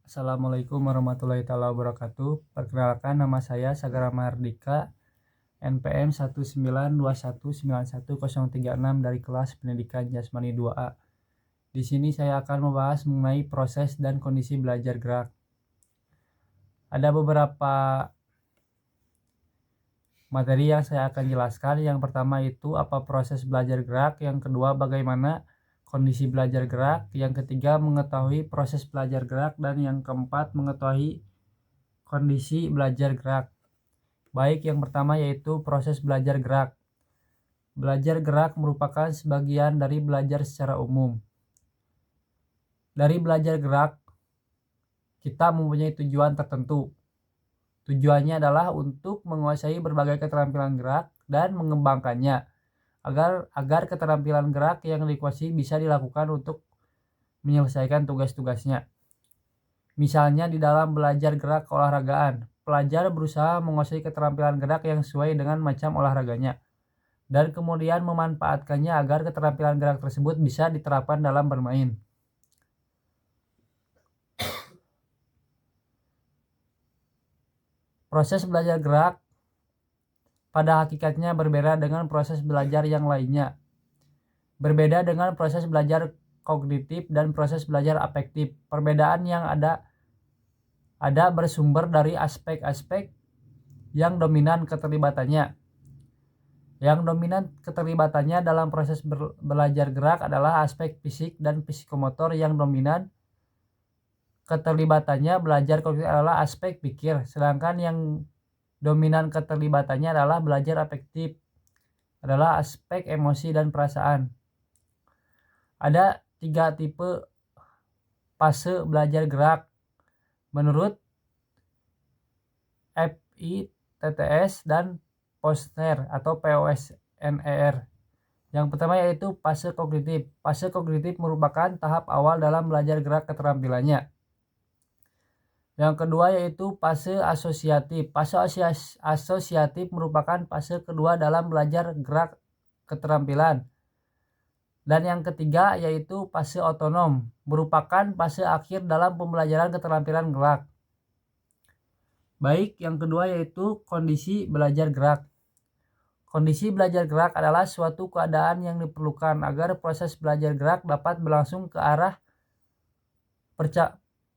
Assalamualaikum warahmatullahi wabarakatuh. Perkenalkan, nama saya Sagara Mardika, NPM 192191036 dari kelas Pendidikan Jasmani 2A. Di sini saya akan membahas mengenai proses dan kondisi belajar gerak. Ada beberapa materi yang saya akan jelaskan. Yang pertama itu apa proses belajar gerak, yang kedua bagaimana kondisi belajar gerak, yang ketiga mengetahui proses belajar gerak, dan yang keempat mengetahui kondisi belajar gerak. Baik, yang pertama yaitu proses belajar gerak. Belajar gerak merupakan sebagian dari belajar secara umum. Dari belajar gerak, kita mempunyai tujuan tertentu. Tujuannya adalah untuk menguasai berbagai keterampilan gerak dan mengembangkannya agar keterampilan gerak yang dikuasai bisa dilakukan untuk menyelesaikan tugas-tugasnya. Misalnya di dalam belajar gerak keolahragaan, pelajar berusaha menguasai keterampilan gerak yang sesuai dengan macam olahraganya, dan kemudian memanfaatkannya agar keterampilan gerak tersebut bisa diterapkan dalam bermain. Proses belajar gerak pada hakikatnya berbeda dengan proses belajar yang lainnya. Berbeda dengan proses belajar kognitif dan proses belajar afektif. Perbedaan yang ada bersumber dari aspek-aspek yang dominan keterlibatannya. Yang dominan keterlibatannya dalam proses belajar gerak adalah aspek fisik dan psikomotor. Yang dominan keterlibatannya belajar kognitif adalah aspek pikir, sedangkan yang dominan keterlibatannya adalah belajar afektif, adalah aspek emosi dan perasaan. Ada 3 tipe fase belajar gerak menurut FITTS dan Posner atau POSNER. Yang pertama yaitu fase kognitif. Fase kognitif merupakan tahap awal dalam belajar gerak keterampilannya. Yang kedua yaitu fase asosiatif. Fase asosiatif merupakan fase kedua dalam belajar gerak keterampilan. Dan yang ketiga yaitu fase otonom, merupakan fase akhir dalam pembelajaran keterampilan gerak. Baik, yang kedua yaitu kondisi belajar gerak. Kondisi belajar gerak adalah suatu keadaan yang diperlukan agar proses belajar gerak dapat berlangsung ke arah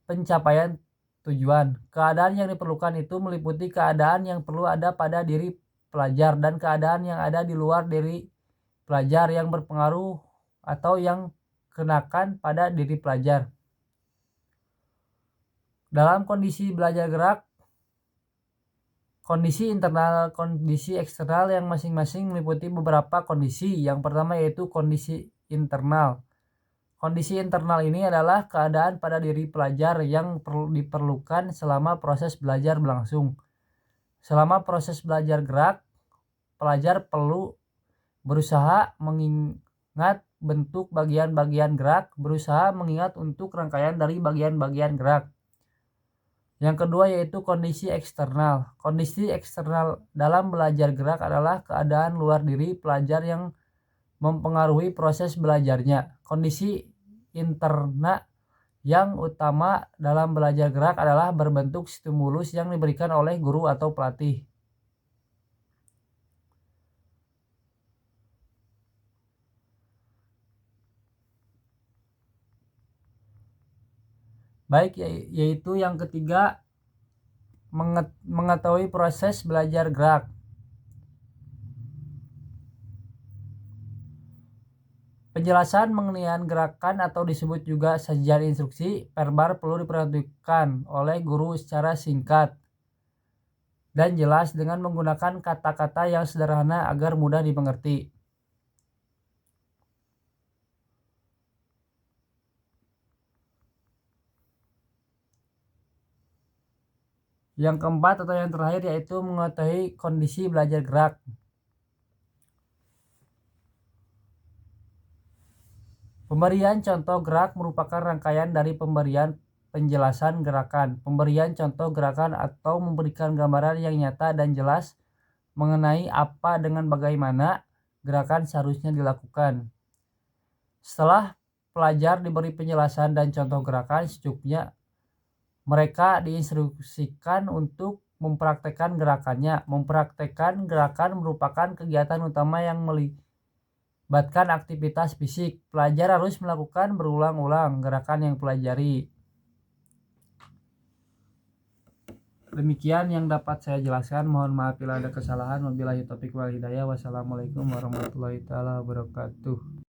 pencapaian tujuan. Keadaan yang diperlukan itu meliputi keadaan yang perlu ada pada diri pelajar dan keadaan yang ada di luar diri pelajar yang berpengaruh atau yang kenakan pada diri pelajar. Dalam kondisi belajar gerak, kondisi internal, kondisi eksternal yang masing-masing meliputi beberapa kondisi. Yang pertama yaitu kondisi internal. Kondisi internal ini adalah keadaan pada diri pelajar yang diperlukan selama proses belajar berlangsung. Selama proses belajar gerak, pelajar perlu berusaha mengingat bentuk bagian-bagian gerak, berusaha mengingat untuk rangkaian dari bagian-bagian gerak. Yang kedua yaitu kondisi eksternal. Kondisi eksternal dalam belajar gerak adalah keadaan luar diri pelajar yang mempengaruhi proses belajarnya. Kondisi interna yang utama dalam belajar gerak adalah berbentuk stimulus yang diberikan oleh guru atau pelatih. Baik, yaitu yang ketiga mengetahui proses belajar gerak. Penjelasan mengenai gerakan atau disebut juga sajian instruksi verbal perlu diperhatikan oleh guru secara singkat dan jelas dengan menggunakan kata-kata yang sederhana agar mudah dimengerti. Yang keempat atau yang terakhir yaitu mengetahui kondisi belajar gerak. Pemberian contoh gerak merupakan rangkaian dari pemberian penjelasan gerakan, pemberian contoh gerakan atau memberikan gambaran yang nyata dan jelas mengenai apa dengan bagaimana gerakan seharusnya dilakukan. Setelah pelajar diberi penjelasan dan contoh gerakan secukupnya, Mereka diinstruksikan untuk mempraktekkan gerakannya. Mempraktekkan gerakan merupakan kegiatan utama yang melibatkan aktivitas fisik. Pelajar harus melakukan berulang-ulang gerakan yang pelajari. Demikian yang dapat saya jelaskan. Mohon maaf bila ada kesalahan. Wabillahi taufiq wal hidayah. Wassalamualaikum warahmatullahi wabarakatuh.